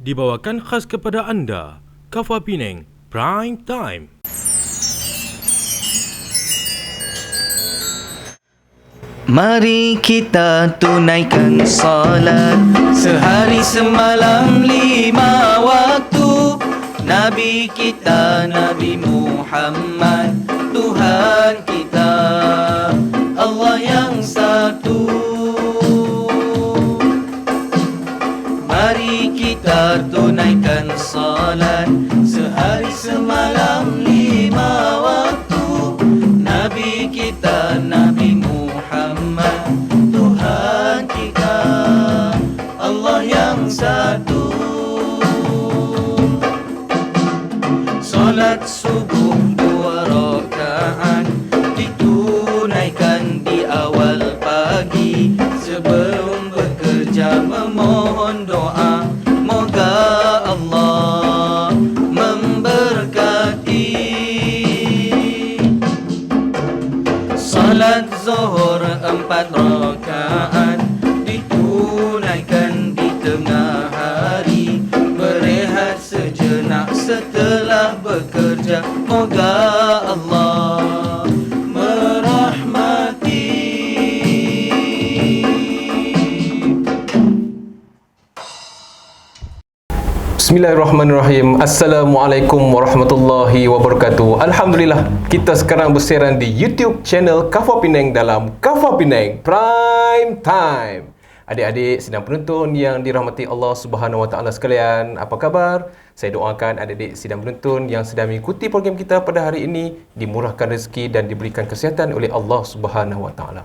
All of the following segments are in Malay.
dibawakan khas kepada anda, Kaffa Penang Prime Time. Mari kita tunaikan salat sehari semalam 5 waktu. Nabi kita Nabi Muhammad, Tuhan kita Allah yang satu. Mari kita tunaikan salat sehari semalam 5 waktu. Nabi kita Nabi Muhammad, Tuhan kita Allah yang satu. Salat subuh 2 rakaat ditunaikan di awal pagi. Sebelum bekerja memohon doa, moga Allah memberkati. Salat zuhur 4 rakaat ditunaikan di tengah hari. Berehat sejenak setelah bekerja, moga Allah merahmati. Bismillahirrahmanirrahim. Assalamualaikum warahmatullahi wabarakatuh. Alhamdulillah, kita sekarang bersiaran di YouTube channel Kaffa Penang dalam Kaffa Penang Prime Time. Adik-adik sidang penonton yang dirahmati Allah Subhanahu Wa Taala sekalian, apa khabar? Saya doakan adik-adik sidang penonton yang sedang mengikuti program kita pada hari ini dimurahkan rezeki dan diberikan kesihatan oleh Allah Subhanahu Wa Taala.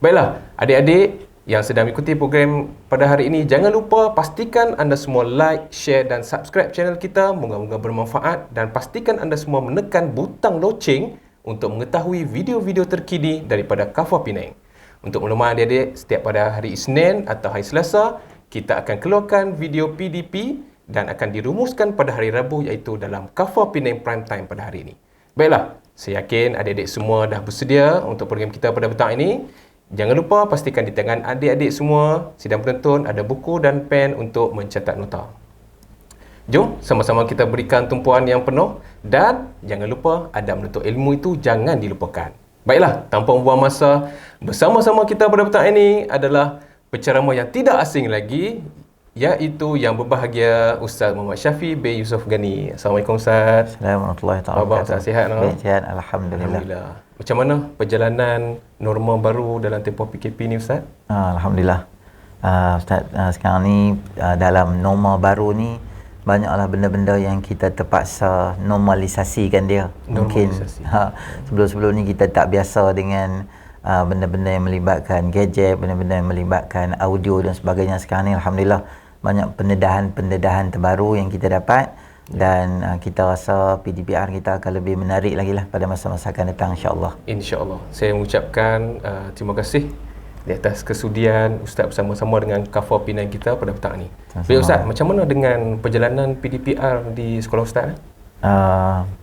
Baiklah, adik-adik yang sedang mengikuti program pada hari ini, jangan lupa pastikan anda semua like, share dan subscribe channel kita. Moga-moga bermanfaat, dan pastikan anda semua menekan butang loceng untuk mengetahui video-video terkini daripada Kaffa Penang. Untuk makluman adik-adik, setiap pada hari Isnin atau hari Selasa, kita akan keluarkan video PDP dan akan dirumuskan pada hari Rabu, iaitu dalam Kaffa Penang Prime Time pada hari ini. Baiklah, saya yakin adik-adik semua dah bersedia untuk program kita pada petang ini. Jangan lupa pastikan di tangan adik-adik semua sidang penonton ada buku dan pen untuk mencatat nota. Jom sama-sama kita berikan tumpuan yang penuh, dan jangan lupa adab menuntut ilmu itu jangan dilupakan. Baiklah, tanpa membuang masa, bersama-sama kita pada petang ini adalah penceramah yang tidak asing lagi, iaitu yang berbahagia Ustaz Muhammad Syafi bin Yusof Ghani. Assalamualaikum Ustaz. Assalamualaikum warahmatullahi wabarakatuh. Ustaz, sihat? Sihat, Alhamdulillah. Macam mana perjalanan norma baru dalam tempoh PKP ni Ustaz? Alhamdulillah. Ustaz, sekarang ni dalam norma baru ni banyaklah benda-benda yang kita terpaksa normalisasikan dia. Mungkin sebelum-sebelum ni kita tak biasa dengan benda-benda yang melibatkan gadget, benda-benda yang melibatkan audio dan sebagainya. Sekarang ni alhamdulillah banyak pendedahan terbaru yang kita dapat, dan kita rasa PDPR kita akan lebih menarik lagi lah pada masa-masa akan datang, insya-Allah. Insya-Allah. Saya mengucapkan terima kasih di atas kesudian Ustaz bersama-sama dengan Kaffa Penang kita pada petang ni. Baik Ustaz, macam mana dengan perjalanan PDPR di sekolah Ustaz?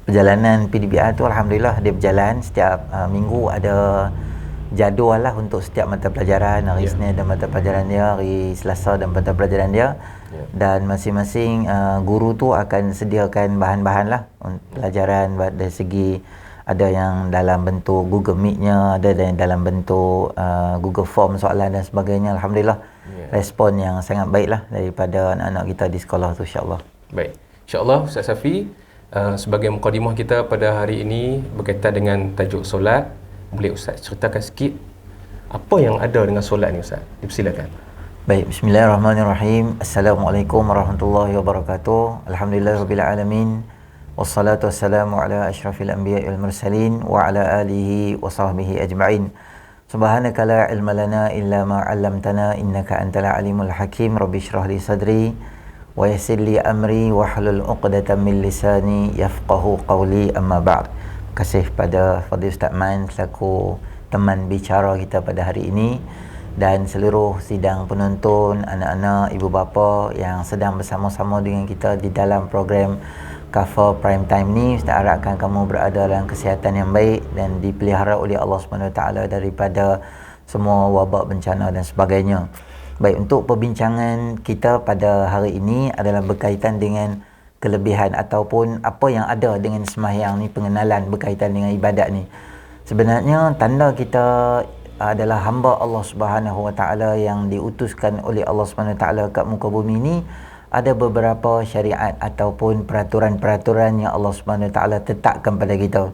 Perjalanan PDPR tu alhamdulillah dia berjalan. Setiap minggu ada jadual lah untuk setiap mata pelajaran. Hari Isnin ada mata pelajaran dia, hari Selasa ada mata pelajaran dia. Dan masing-masing guru tu akan sediakan bahan-bahan lah pelajaran dari segi, ada yang dalam bentuk Google Meet-nya, ada yang dalam bentuk Google Form soalan dan sebagainya. Alhamdulillah, respon yang sangat baik lah daripada anak-anak kita di sekolah tu, insya-Allah. Baik, insya-Allah Ustaz Safi, sebagai mukadimah kita pada hari ini berkaitan dengan tajuk solat, boleh Ustaz ceritakan sikit apa yang ada dengan solat ni Ustaz? Dipersilakan. Baik, bismillahirrahmanirrahim. Assalamualaikum warahmatullahi wabarakatuh. Alhamdulillahirabbil alamin. Wassalatu wassalamu ala asyrafil anbiya'i wal mursalin wa ala alihi wa sahbihi ajma'in. Subhanaka la ilma lana illa ma 'allamtana innaka antal alimul hakim. Rabbi shrah li sadri wa yassir li amri wahlul 'uqdatam min lisani yafqahu qawli, amma ba'd. Terima kasih pada Fadil Ustaz Man selaku teman bicara kita pada hari ini, dan seluruh sidang penonton, anak-anak, ibu bapa yang sedang bersama-sama dengan kita di dalam program Kaffa Prime Time ni. Ustaz harapkan kamu berada dalam kesihatan yang baik dan dipelihara oleh Allah SWT daripada semua wabak, bencana dan sebagainya. Baik, untuk perbincangan kita pada hari ini adalah berkaitan dengan kelebihan ataupun apa yang ada dengan sembahyang ni, pengenalan berkaitan dengan ibadat ni. Sebenarnya tanda kita adalah hamba Allah Subhanahu Wa Taala yang diutuskan oleh Allah Subhanahu Wa Taala kat muka bumi ni. Ada beberapa syariat ataupun peraturan-peraturan yang Allah Subhanahu Wa Taala tetapkan pada kita.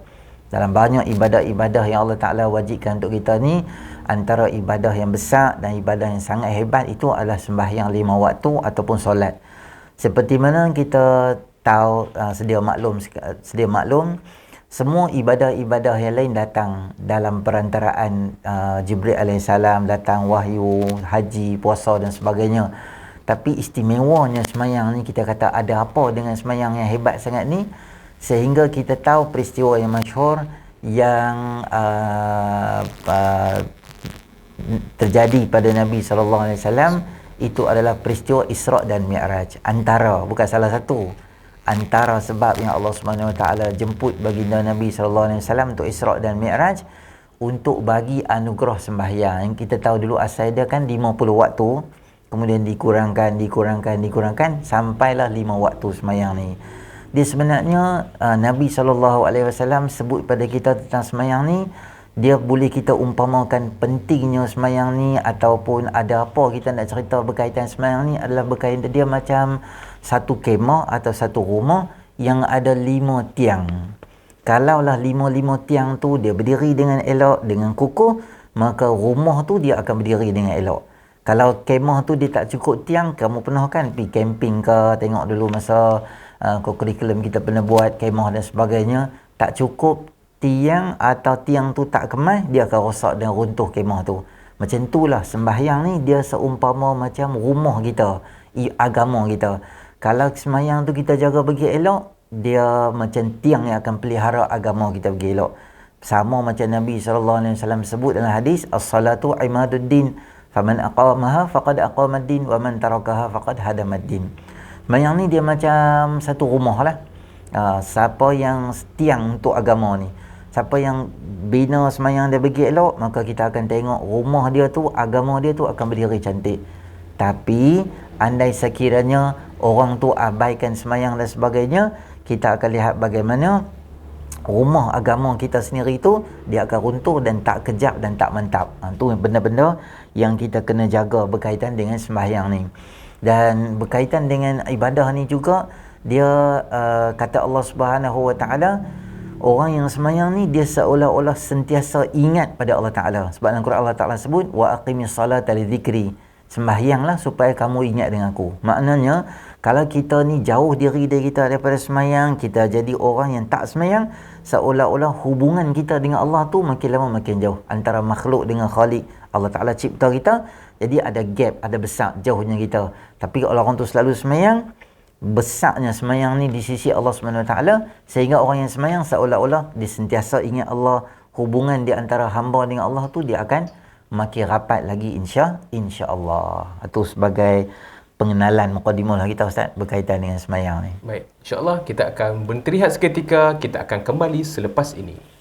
Dalam banyak ibadah-ibadah yang Allah Ta'ala wajibkan untuk kita ni, antara ibadah yang besar dan ibadah yang sangat hebat itu adalah sembahyang 5 waktu ataupun solat. Seperti mana kita tahu, sedia maklum, semua ibadah-ibadah yang lain datang dalam perantaraan Jibril AS, datang wahyu, haji, puasa dan sebagainya. Tapi istimewanya sembahyang ni, kita kata ada apa dengan sembahyang yang hebat sangat ni, sehingga kita tahu peristiwa yang masyhur yang terjadi pada Nabi SAW. Itu adalah peristiwa Isra' dan Mi'raj. Antara, bukan salah satu, antara sebab yang Allah SWT jemput baginda Nabi SAW untuk Isra' dan Mi'raj, untuk bagi anugerah sembahyang. Yang kita tahu dulu asal dia kan 50 waktu, kemudian dikurangkan sampailah 5 waktu sembahyang ni. Dia sebenarnya Nabi SAW sebut pada kita tentang sembahyang ni, dia boleh kita umpamakan pentingnya sembahyang ni, ataupun ada apa kita nak cerita berkaitan sembahyang ni, adalah berkaitan dia macam satu kemah atau satu rumah yang ada 5 tiang. Kalaulah 5 tiang tu dia berdiri dengan elok, dengan kukuh, maka rumah tu dia akan berdiri dengan elok. Kalau kemah tu dia tak cukup tiang, kamu pernah kan pergi camping ke, tengok dulu masa kurikulum kita pernah buat kemah dan sebagainya, tak cukup tiang atau tiang tu tak kemas, dia akan rosak dan runtuh kemah tu. Macam itulah sembahyang ni, dia seumpama macam rumah kita, agama kita. Kalau sembahyang tu kita jaga bagi elok, dia macam tiang yang akan pelihara agama kita bagi elok. Sama macam Nabi SAW sebut dalam hadis, as-salatu imaduddin, faman aqamaha faqad aqamad-din, wa man tarakaha faqad hadamad-din. Sembahyang ni dia macam satu rumah lah. Siapa yang tiang untuk agama ni, siapa yang bina sembahyang dia bagi elok, maka kita akan tengok rumah dia tu, agama dia tu akan berdiri cantik. Tapi andai sekiranya orang tu abaikan sembahyang dan sebagainya, kita akan lihat bagaimana rumah agama kita sendiri tu dia akan runtuh dan tak kejap dan tak mantap. Itu benda-benda yang kita kena jaga berkaitan dengan sembahyang ni. Dan berkaitan dengan ibadah ni juga, dia kata Allah Subhanahu Wa Taala, orang yang sembahyang ni dia seolah-olah sentiasa ingat pada Allah Taala. Sebab dalam Quran Allah Taala sebut, wa aqimis salata li dzikri, sembahyanglah supaya kamu ingat dengan aku. Maknanya kalau kita ni jauh diri kita daripada sembahyang, kita jadi orang yang tak sembahyang, seolah-olah hubungan kita dengan Allah tu makin lama makin jauh, antara makhluk dengan Khalik. Allah Taala cipta kita, jadi ada gap, ada besar jauhnya kita. Tapi kalau orang tu selalu sembahyang, besarnya sembahyang ni di sisi Allah SWT, sehingga orang yang sembahyang seolah-olah dia sentiasa ingat Allah. Hubungan di antara hamba dengan Allah tu dia akan makin rapat lagi, insya-Allah. Itu sebagai pengenalan mukadimah lah kita, Ustaz, berkaitan dengan sembahyang ni. Baik, insya-Allah kita akan berhenti rehat seketika. Kita akan kembali selepas ini.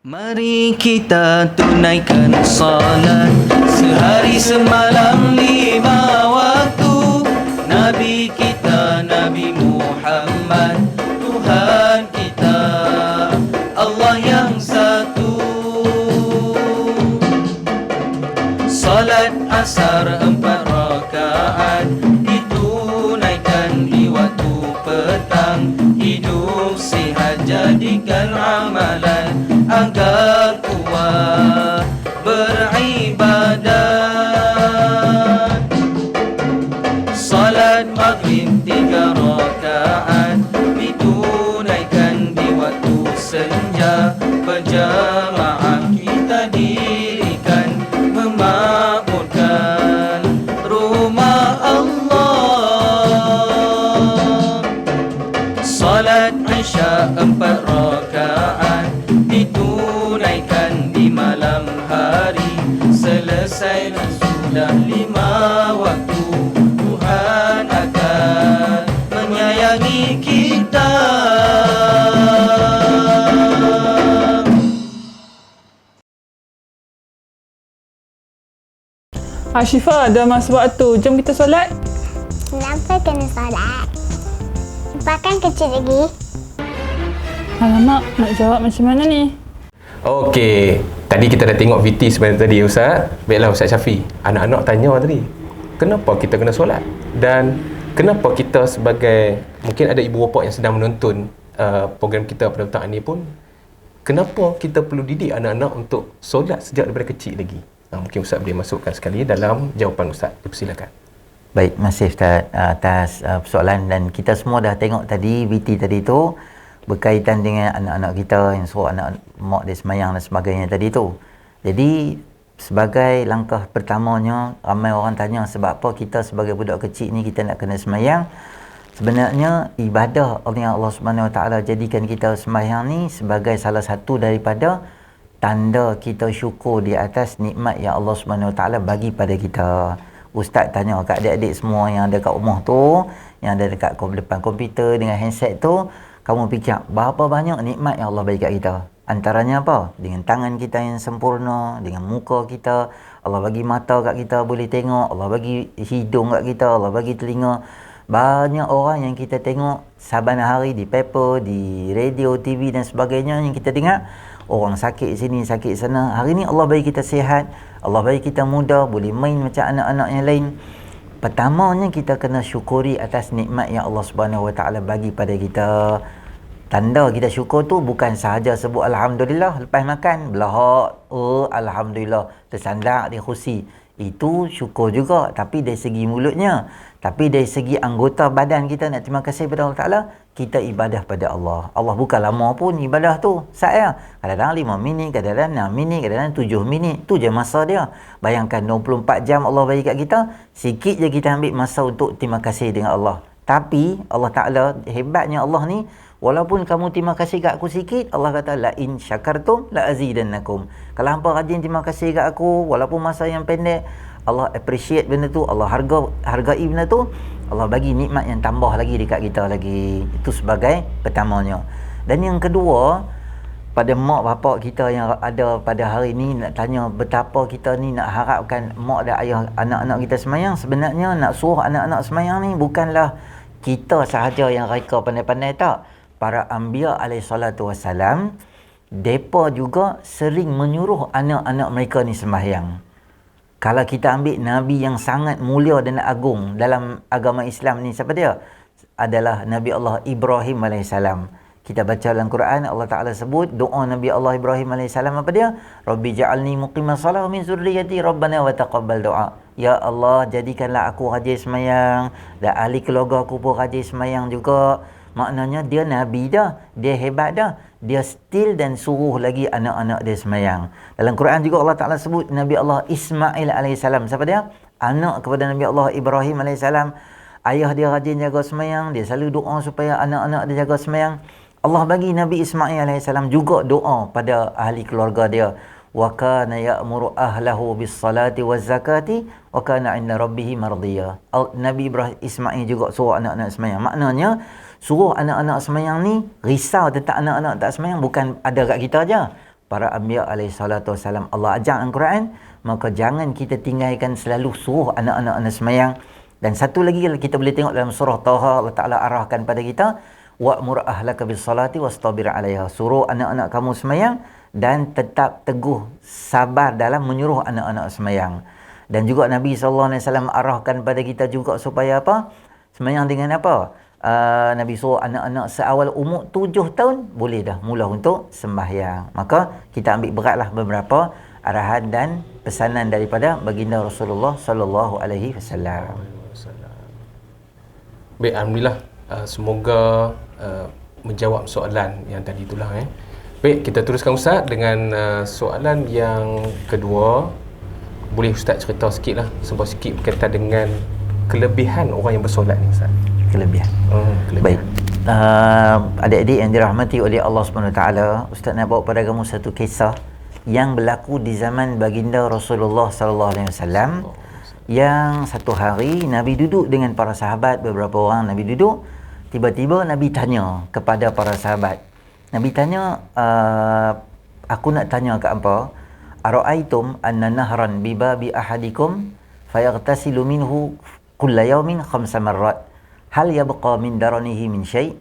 Mari kita tunaikan salat sehari semalam 5 waktu. Nabi kita Nabi Muhammad, Tuhan kita Allah yang satu. Salat asar 4 rakaat ditunaikan di waktu petang. Hidup sihat jadikan amalan agar kuat beribadat. Salat maghrib 3 rakaat ditunaikan di waktu senja. Berjamaah kita dirikan memakmurkan rumah Allah. Salat Isya 4 rakaat ditunaikan di malam hari. Selesai sudah 5 waktu, Tuhan akan menyayangi kita. Syifa, dah masuk waktu. Jom kita solat. Kenapa kena solat? Abang kan kecil lagi. Alamak, nak jawab macam mana ni? Okey, tadi kita dah tengok VT sebenarnya tadi Ustaz. Baiklah Ustaz Syafi, anak-anak tanya tadi, kenapa kita kena solat? Dan kenapa kita sebagai, mungkin ada ibu bapa yang sedang menonton program kita pada petang ini pun, kenapa kita perlu didik anak-anak untuk solat sejak daripada kecil lagi? Mungkin Ustaz boleh masukkan sekali dalam jawapan Ustaz. Dipersilakan. Baik, terima kasih Ustaz atas persoalan, dan kita semua dah tengok tadi VT tadi tu berkaitan dengan anak-anak kita yang suruh anak mak dia semayang dan sebagainya tadi tu. Jadi sebagai langkah pertamanya, ramai orang tanya sebab apa kita sebagai budak kecil ni kita nak kena semayang. Sebenarnya ibadah yang Allah Subhanahu Wa Taala jadikan kita semayang ni sebagai salah satu daripada tanda kita syukur di atas nikmat yang Allah Subhanahu Wa Taala bagi pada kita. Ustaz tanya kat adik-adik semua yang ada kat rumah tu, yang ada dekat depan komputer dengan handset tu, kamu fikir berapa banyak nikmat yang Allah bagi kat kita. Antaranya apa? Dengan tangan kita yang sempurna, dengan muka kita, Allah bagi mata kat kita boleh tengok, Allah bagi hidung kat kita, Allah bagi telinga. Banyak orang yang kita tengok saban hari di paper, di radio, TV dan sebagainya yang kita dengar, orang sakit sini, sakit sana. Hari ni Allah bagi kita sihat, Allah bagi kita muda, boleh main macam anak-anak yang lain. Pertamanya kita kena syukuri atas nikmat yang Allah Subhanahu Wa Taala bagi pada kita. Tanda kita syukur tu bukan sahaja sebut alhamdulillah lepas makan, belahak, alhamdulillah, tersandak di kursi. Itu syukur juga, tapi dari segi mulutnya. Tapi dari segi anggota badan kita nak terima kasih pada Allah Ta'ala, kita ibadah pada Allah. Allah bukan lama pun ibadah tu. Saya kadang-kadang 5 minit, kadang-kadang 6 minit, kadang-kadang 7 minit. Tu je masa dia. Bayangkan 24 jam Allah bagi kat kita, sikit je kita ambil masa untuk terima kasih dengan Allah. Tapi Allah Ta'ala, hebatnya Allah ni, walaupun kamu terima kasih kat aku sikit, Allah kata la in syakartum la azidannakum. Kalau hangpa rajin terima kasih kat aku walaupun masa yang pendek, Allah appreciate benda tu, Allah hargai benda tu, Allah bagi nikmat yang tambah lagi dekat kita lagi. Itu sebagai pertamanya. Dan yang kedua, pada mak bapak kita yang ada pada hari ni, nak tanya betapa kita ni nak harapkan mak dan ayah anak-anak kita semayang. Sebenarnya nak suruh anak-anak semayang ni bukanlah kita sahaja yang reka pandai-pandai, tak. Para anbiya alaihi salatu wassalam, depa juga sering menyuruh anak-anak mereka ni sembahyang. Kalau kita ambil Nabi yang sangat mulia dan agung dalam agama Islam ni, siapa dia? Adalah Nabi Allah Ibrahim AS. Kita baca dalam Quran, Allah Ta'ala sebut doa Nabi Allah Ibrahim AS apa dia? Rabbi ja'alni muqimas salah min zurriyati Rabbana wa taqabbal doa. Ya Allah, jadikanlah aku rajin semayang, dan ahli keluarga aku pun rajin semayang juga. Maknanya dia Nabi dah, dia hebat dah, dia still dan suruh lagi anak-anak dia semayang. Dalam Quran juga Allah Ta'ala sebut Nabi Allah Ismail AS. Siapa dia? Anak kepada Nabi Allah Ibrahim AS. Ayah dia rajin jaga semayang, dia selalu doa supaya anak-anak dia jaga semayang. Allah bagi Nabi Ismail AS juga doa pada ahli keluarga dia. Wa kana ya'muru ahlahu bis salati waz zakati wa kana 'inda rabbih mardiya. Nabi Ibrahim Ismail juga suruh anak-anak semayang. Maknanya suruh anak-anak semayang ni, risau tentang anak-anak tak semayang bukan ada kat kita aja. Para anbiya alaihi salatu wasalam Allah ajak dalam Quran, maka jangan kita tinggalkan, selalu suruh anak-anak semayang. Dan satu lagi kita boleh tengok dalam surah Taha, Allah Ta'ala arahkan pada kita, wa'mur ahlaka bis salati wastabir 'alaiha. Suruh anak-anak kamu semayang dan tetap teguh sabar dalam menyuruh anak-anak semayang. Dan juga Nabi SAW arahkan pada kita juga supaya apa? Semayang dengan apa? Nabi suruh anak-anak seawal umur 7 tahun boleh dah mula untuk sembahyang. Maka kita ambil beratlah beberapa arahan dan pesanan daripada baginda Rasulullah sallallahu alaihi wasallam. Baik, alhamdulillah, semoga menjawab soalan yang tadi itulah. Baik, kita teruskan Ustaz dengan soalan yang kedua. Boleh Ustaz cerita sikitlah, sebut sikit berkaitan dengan kelebihan orang yang bersolat ni Ustaz. Kelebihan. Baik. Adik-adik yang dirahmati oleh Allah SWT, Ustaz nak bawa pada kamu satu kisah yang berlaku di zaman baginda Rasulullah SAW. Yang satu hari Nabi duduk dengan para sahabat, beberapa orang Nabi duduk. Tiba-tiba Nabi tanya kepada para sahabat. Nabi tanya, aku nak tanya kat apa? Ara'aitum anna nahran bibabi ahadikum fayaghtasilu minhu kulla yawmin 5 marrat. Hal yabqa min daranihi min syai'?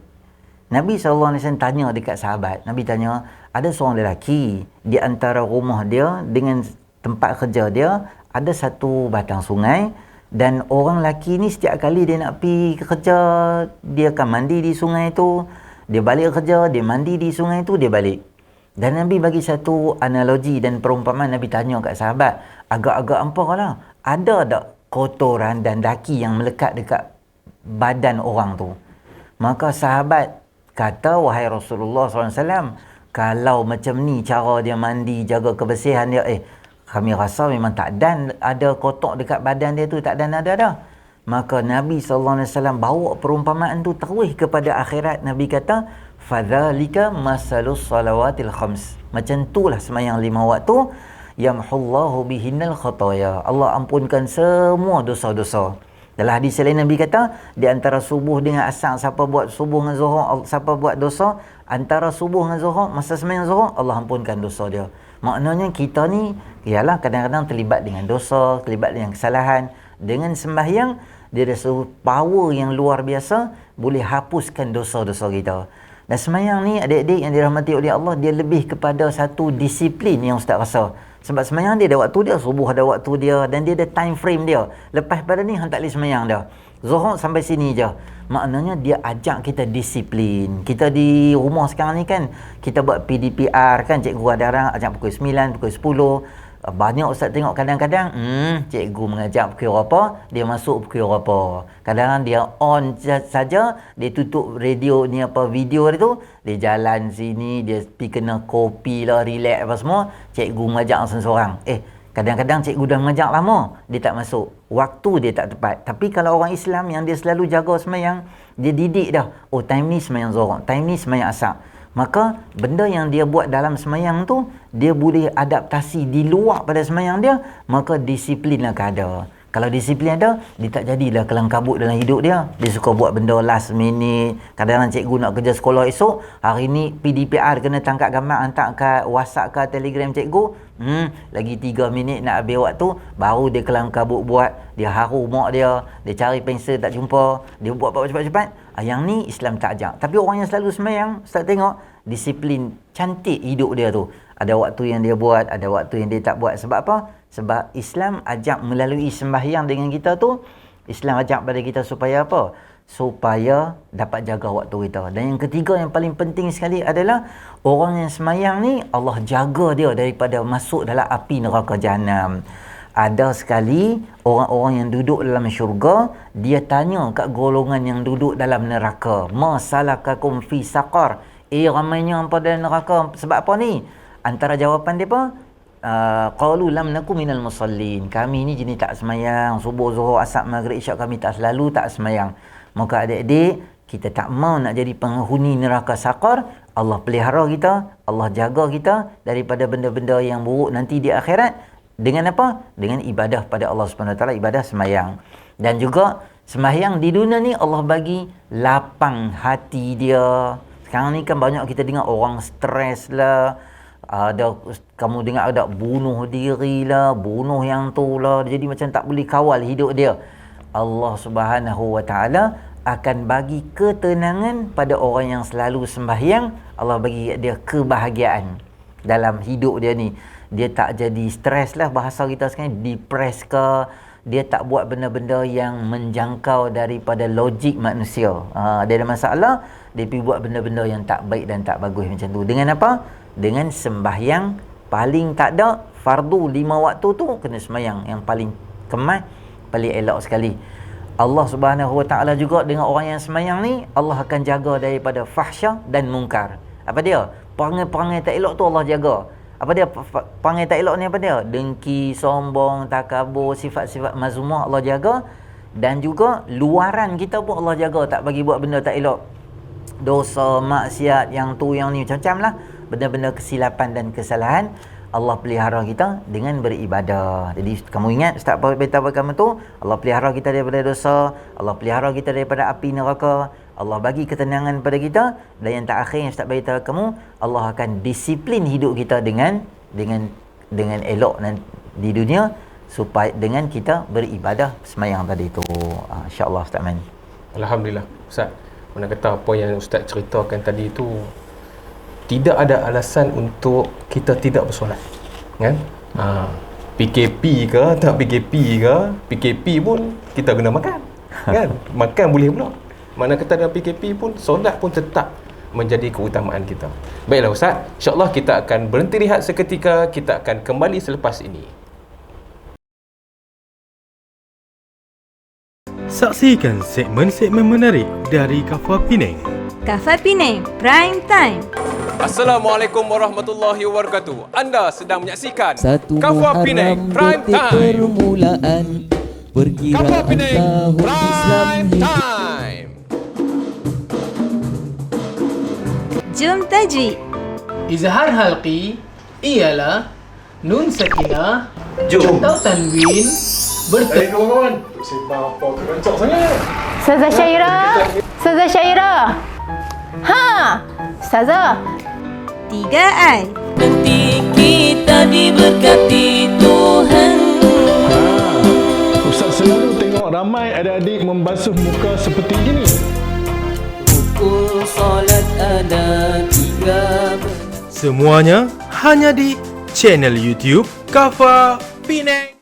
Nabi SAW tanya dekat sahabat. Nabi tanya, ada seorang lelaki di antara rumah dia dengan tempat kerja dia ada satu batang sungai, dan orang lelaki ni setiap kali dia nak pergi kerja, dia akan mandi di sungai tu. Dia balik kerja, dia mandi di sungai tu, dia balik. Dan Nabi bagi satu analogi dan perumpamaan. Nabi tanya kat sahabat, agak-agak hampa lah, ada tak kotoran dan daki yang melekat dekat badan orang tu? Maka sahabat kata, wahai Rasulullah SAW, kalau macam ni cara dia mandi, jaga kebersihan dia, kami rasa memang tak dan ada kotak dekat badan dia tu, tak dan ada dah. Maka Nabi SAW bawa perumpamaan tu terus kepada akhirat. Nabi kata, fadzalika masalus salawatil khams. Macam itulah sembahyang 5 waktu, yamhullahu bihinnal khataya. Allah ampunkan semua dosa-dosa. Dalam hadis lain Nabi kata, di antara subuh dengan asar, siapa buat subuh dengan zuhur, siapa buat dosa antara subuh dengan zuhur, masa sembahyang zuhur, Allah ampunkan dosa dia. Maknanya kita ni ialah kadang-kadang terlibat dengan dosa, terlibat dengan kesalahan. Dengan sembahyang, dia ada satu power yang luar biasa, boleh hapuskan dosa-dosa kita. Dan sembahyang ni, adik-adik yang dirahmati oleh Allah, dia lebih kepada satu disiplin yang Ustaz rasa. Sebab sembahyang dia ada waktu dia, subuh ada waktu dia, dan dia ada time frame dia. Lepas pada ni, hang tak boleh sembahyang dah. Zuhur sampai sini je. Maknanya dia ajak kita disiplin. Kita di rumah sekarang ni kan, kita buat PDPR kan, cikgu ada ajak pukul 9, pukul 10. Banyak ustaz tengok kadang-kadang cikgu mengajar pukul berapa, dia masuk pukul berapa. Kadang-kadang dia on saja, dia tutup radio ni apa video dia tu, dia jalan sini, dia pergi kena kopi lah, relax apa semua, cikgu mengajar seorang-seorang. Kadang-kadang cikgu dah mengajar lama, dia tak masuk. Waktu dia tak tepat. Tapi kalau orang Islam yang dia selalu jaga sembahyang, dia didik dah. Oh, time ni sembahyang zuhur, time ni sembahyang asar. Maka benda yang dia buat dalam sembahyang tu, dia boleh adaptasi di luar pada sembahyang dia, maka disiplin akan ada. Kalau disiplin ada, dia tak jadilah kelang kabut dalam hidup dia. Dia suka buat benda last minute. Kadang-kadang cikgu nak kerja sekolah esok, hari ni PDPR kena tangkap gambar, hantar ke WhatsApp ke Telegram cikgu. Lagi 3 minit nak habis waktu, baru dia kelang kabut buat. Dia haru mak dia cari pensel tak jumpa, dia buat apa cepat-cepat. Yang ni Islam tak ajak. Tapi orang yang selalu sembahyang, Ustaz tengok disiplin cantik hidup dia tu. Ada waktu yang dia buat, ada waktu yang dia tak buat. Sebab apa? Sebab Islam ajak melalui sembahyang dengan kita tu, Islam ajak pada kita supaya apa? Supaya dapat jaga waktu kita. Dan yang ketiga yang paling penting sekali adalah orang yang sembahyang ni, Allah jaga dia daripada masuk dalam api neraka Jahanam. Ada sekali orang-orang yang duduk dalam syurga, dia tanya kat golongan yang duduk dalam neraka, ma salakakum fi saqar? Ramainya apa dalam neraka, sebab apa ni? Antara jawapan dia apa? Qalu lam naku minal musallin. Kami ni jenis tak semayang, subuh, zuhur, asar, maghrib, isyak, kami tak selalu tak semayang. Maka adik-adik, kita tak mau nak jadi penghuni neraka saqar. Allah pelihara kita, Allah jaga kita daripada benda-benda yang buruk nanti di akhirat. Dengan apa? Dengan ibadah pada Allah Subhanahu Wa Taala, ibadah sembahyang. Dan juga sembahyang di dunia ni Allah bagi lapang hati dia. Sekarang ni kan banyak kita dengar orang stres lah, ada kamu dengar ada bunuh diri lah, bunuh yang tu lah, jadi macam tak boleh kawal hidup dia. Allah Subhanahu Wa Taala akan bagi ketenangan pada orang yang selalu sembahyang. Allah bagi dia kebahagiaan dalam hidup dia ni. Dia tak jadi stres lah, bahasa kita sekarang depres ke. Dia tak buat benda-benda yang menjangkau daripada logik manusia. Dia ada masalah, dia pergi buat benda-benda yang tak baik dan tak bagus macam tu. Dengan apa? Dengan sembahyang paling tak ada, fardu 5 waktu tu kena sembahyang yang paling kemas, paling elok sekali. Allah Subhanahu Wa Taala juga dengan orang yang sembahyang ni, Allah akan jaga daripada fahsya dan mungkar. Apa dia? Perangai-perangai tak elok tu Allah jaga. Apa dia perangai tak elok ni? Apa dia? Dengki, sombong, takabur, sifat-sifat mazmumah Allah jaga. Dan juga luaran kita pun Allah jaga, tak bagi buat benda tak elok. Dosa, maksiat, yang tu, yang ni, macam-macam lah. Benda-benda kesilapan dan kesalahan, Allah pelihara kita dengan beribadah. Jadi kamu ingat Ustaz beritahu kamu tu, Allah pelihara kita daripada dosa, Allah pelihara kita daripada api neraka, Allah bagi ketenangan pada kita. Dan yang terakhir yang Ustaz beritahu kamu, Allah akan disiplin hidup kita dengan elok dan di dunia, supaya dengan kita beribadah semayang tadi tu. InsyaAllah Ustaz Man. Alhamdulillah Ustaz, mana kata apa yang Ustaz ceritakan tadi tu, tidak ada alasan untuk kita tidak bersolat, kan? PKP ke tak PKP ke, PKP pun kita kena makan, kan? Makan boleh pula. Mana kata dalam PKP pun solat pun tetap menjadi keutamaan kita. Baiklah Ustaz, insya-Allah kita akan berhenti rehat seketika, kita akan kembali selepas ini. Saksikan segmen-segmen menarik dari Kafa Penang. Kafa Penang Prime Time. Assalamualaikum warahmatullahi wabarakatuh. Anda sedang menyaksikan Satu Kafa Penang Prime Time. permulaan Kafa perkiraan Penang tahun Islam Prime Time. Jom tajwid. Izhar halqi ialah nun sakinah Jom. atau tanwin bertemu. kawan-kawan. Sembang apa keroncok sangat. Ustazah Syaira. Ustazah Syaira. Ha. Ustazah. 3 I. Nanti kita diberkati Tuhan. Ustaz selalu tengok ramai adik-adik membasuh muka seperti ini. Pukul solat ada 3. Semuanya hanya di channel YouTube Kafa Penang.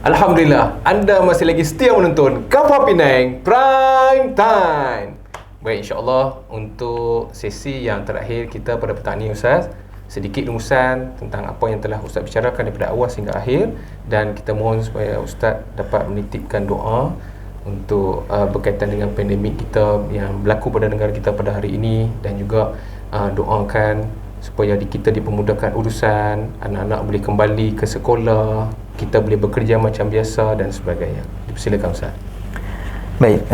Alhamdulillah, anda masih lagi setia menonton Kafa Penang Prime Time. Baik, insya-Allah untuk sesi yang terakhir kita pada petang ini Ustaz, sedikit rumusan tentang apa yang telah Ustaz bicarakan daripada awal sehingga akhir, dan kita mohon supaya Ustaz dapat menitipkan doa untuk berkaitan dengan pandemik kita yang berlaku pada negara kita pada hari ini, dan juga doakan supaya kita dipermudahkan urusan, anak-anak boleh kembali ke sekolah, kita boleh bekerja macam biasa dan sebagainya. Silakan Ustaz. Baik,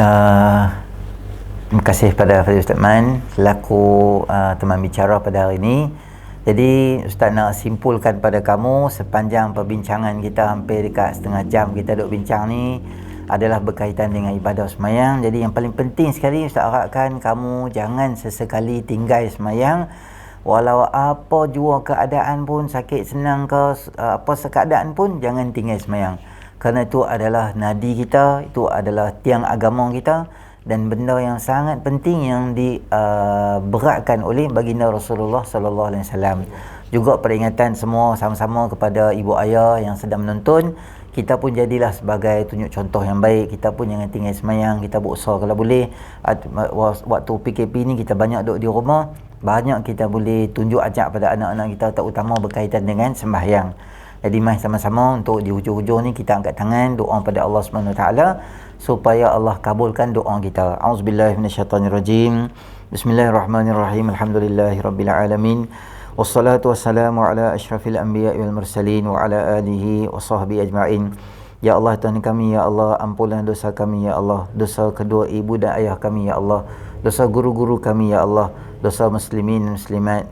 terima kasih pada Fadil Ustaz Man selaku teman bicara pada hari ini. Jadi Ustaz nak simpulkan pada kamu, sepanjang perbincangan kita hampir dekat setengah jam kita duk bincang ni adalah berkaitan dengan ibadah semayang. Jadi yang paling penting sekali Ustaz harapkan kamu jangan sesekali tinggal semayang, walau apa jua keadaan pun, sakit senang ke apa keadaan pun, jangan tinggal semayang. Kerana itu adalah nadi kita, itu adalah tiang agama kita, dan benda yang sangat penting yang diberatkan oleh baginda Rasulullah sallallahu alaihi wasallam. Juga peringatan semua sama-sama kepada ibu ayah yang sedang menonton, kita pun jadilah sebagai tunjuk contoh yang baik. Kita pun jangan tinggal semayang, kita berusaha kalau boleh. Waktu PKP ni kita banyak duduk di rumah, banyak kita boleh tunjuk ajak pada anak-anak kita, terutama berkaitan dengan sembahyang. Jadi mari sama-sama untuk di hujung-hujung ni kita angkat tangan doa pada Allah Subhanahu Wa Taala supaya Allah kabulkan doa kita. Auzubillahi minasyaitanirrajim. Bismillahirrahmanirrahim. Alhamdulillahirabbil alamin. Wassalatu wassalamu ala asyrafil anbiya'i wal mursalin wa ala alihi wa sahbihi ajma'in. Ya Allah Tuhan kami, ya Allah, ampunlah dosa kami, ya Allah, dosa kedua ibu dan ayah kami, ya Allah, dosa guru-guru kami, ya Allah, dosa muslimin muslimat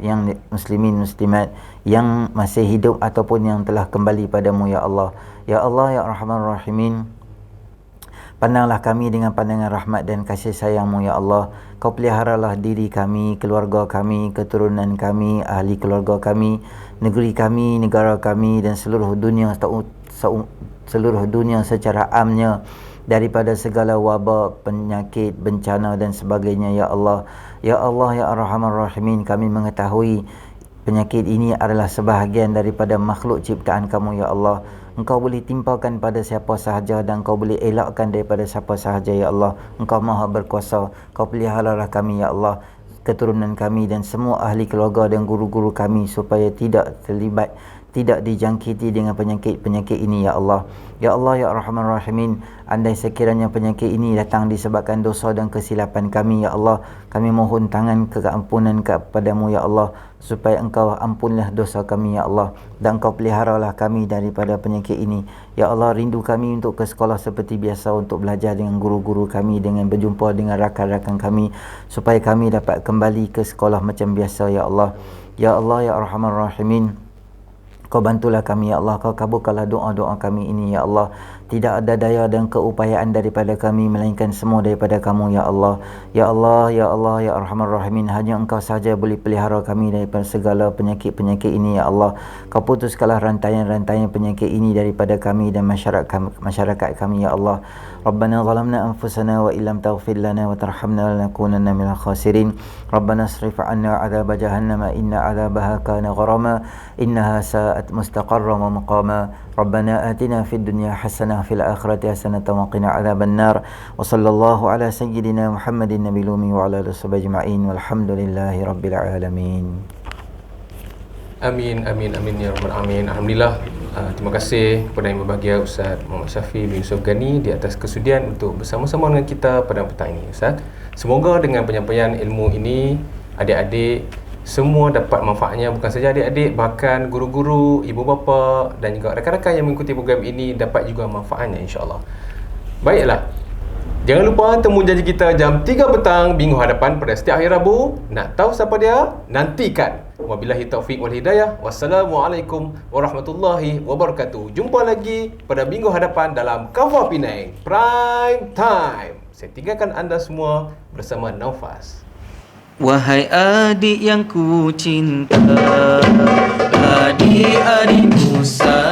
yang masih hidup ataupun yang telah kembali padamu, ya Allah. Ya Allah, ya Arhamar Rahimin, pandanglah kami dengan pandangan rahmat dan kasih sayang-Mu, ya Allah. Kau peliharalah diri kami, keluarga kami, keturunan kami, ahli keluarga kami, negeri kami, negara kami, dan seluruh dunia secara amnya daripada segala wabak, penyakit, bencana dan sebagainya, ya Allah. Ya Allah, ya Arhamar Rahimin, kami mengetahui penyakit ini adalah sebahagian daripada makhluk ciptaan Kamu, ya Allah. Engkau boleh timpakan pada siapa sahaja dan Kau boleh elakkan daripada siapa sahaja, ya Allah. Engkau Maha berkuasa. Kau peliharalah kami, ya Allah, keturunan kami dan semua ahli keluarga dan guru-guru kami supaya tidak terlibat, tidak dijangkiti dengan penyakit-penyakit ini, ya Allah. Ya Allah, ya Rahman Rahimin, andai sekiranya penyakit ini datang disebabkan dosa dan kesilapan kami, ya Allah, kami mohon tangan keampunan kepadamu, ya Allah, supaya Engkau ampunlah dosa kami, ya Allah, dan Engkau peliharalah kami daripada penyakit ini. Ya Allah, rindu kami untuk ke sekolah seperti biasa, untuk belajar dengan guru-guru kami, dengan berjumpa dengan rakan-rakan kami, supaya kami dapat kembali ke sekolah macam biasa, ya Allah. Ya Allah, ya Rahman Rahimin, Kau bantulah kami ya Allah, kau kabulkanlah doa-doa kami ini ya Allah. Tidak ada daya dan keupayaan daripada kami, melainkan semua daripada kamu ya Allah. Ya Allah, ya Allah, ya Arhamar Rahimin, hanya Engkau sahaja boleh pelihara kami daripada segala penyakit-penyakit ini ya Allah. Kau putuskanlah rantaian-rantaian penyakit ini daripada kami dan masyarakat kami ya Allah. Rabbana zalamna anfusana wa illam taghfir lana wa tarhamna lanakunanna minal khasirin. Rabbana asrif 'anna 'adzab jahannam inna 'adzabaha kana gharama innaha sa'at mustaqarra wa maqama. Rabbana atina fid dunya hasanah fil akhirati hasanah wa qina 'adzaban nar. Wa sallallahu ala sayyidina Muhammadin nabiyil ummi wa ala alihi ajma'in walhamdulillahi rabbil alamin. Amin, amin, amin ya rabbal alamin. Alhamdulillah. Terima kasih kepada yang berbahagia Ustaz Muhammad Syafi bin Yusuf Ghani di atas kesudian untuk bersama-sama dengan kita pada petang ini Ustaz. Semoga dengan penyampaian ilmu ini adik-adik semua dapat manfaatnya, bukan saja adik-adik, bahkan guru-guru, ibu bapa dan juga rakan-rakan yang mengikuti program ini dapat juga manfaatnya insya-Allah. Baiklah. Jangan lupa temu janji kita jam 3 petang minggu hadapan pada setiap hari Rabu. Nak tahu siapa dia? Nantikan. Wabillahi taufiq wal hidayah. Wassalamualaikum warahmatullahi wabarakatuh. Jumpa lagi pada minggu hadapan dalam Kafah Penang Prime Time. Saya tinggalkan anda semua bersama Naufas. Wahai adik yang ku cinta, adik-adikku sayang.